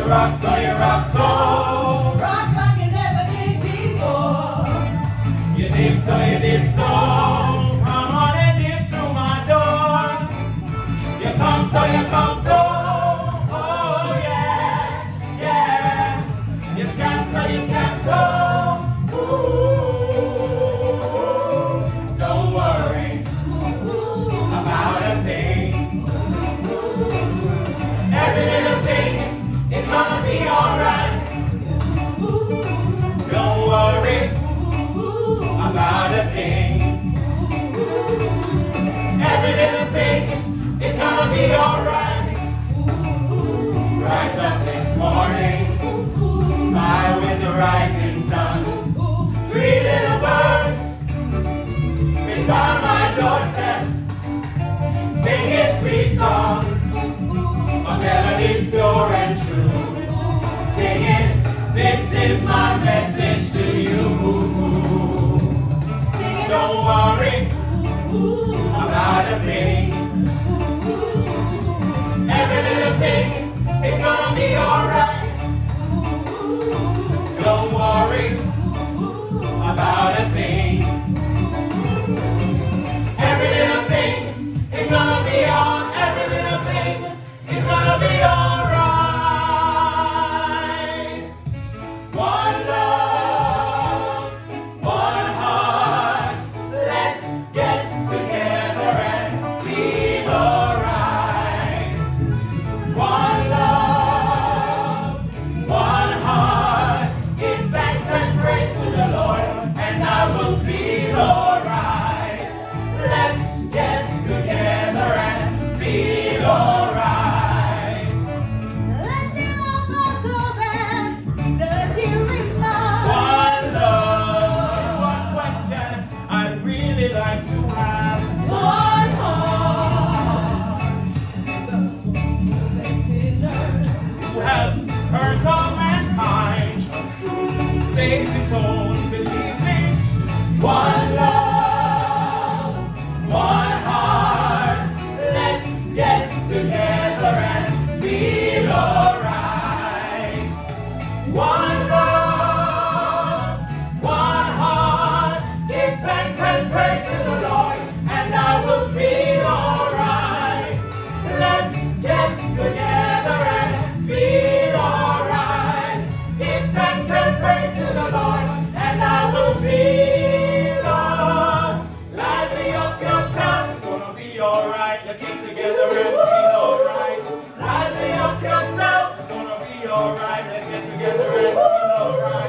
rock so, you rock so. Rock like you never did before. You dip so, you dip so. Come on and dip through my door. You come so, you come so. Oh yeah, yeah. You scan so, you scan so. Ooh, don't worry about a thing. Every little thing is gonna be alright. Don't worry about a thing. Every little thing is gonna be alright. Rise up this morning, smile with the rising sun. 3 little birds spit on my doorstep, singing sweet songs. A melody's pure and true, singing, this is my message to you. Don't worry about a thing. Every little thing is gonna be alright. Don't worry about a thing. Every little thing is gonna be on. Every little thing is gonna be alright. One love, one heart. Let's get together and feel alright. One love, one heart. Give thanks and praise to the Lord, and I will feel alright. Let's get together and feel alright. Lifting up my soul and the tearing love. One love, one question I'd really like to ask. One heart. Who has hurt all mankind just to save his own, believe me. One love, one heart. Let's get together and feel alright. One love, one heart. Give thanks and praise to the Lord, and I will feel alright. Let's get together and feel alright. Give thanks and praise to the Lord, and I will feel alright. Lively up yourself, it's gonna be alright. Let's get together and feel alright. Lively up yourself, it's gonna be alright. Let's get together and feel alright.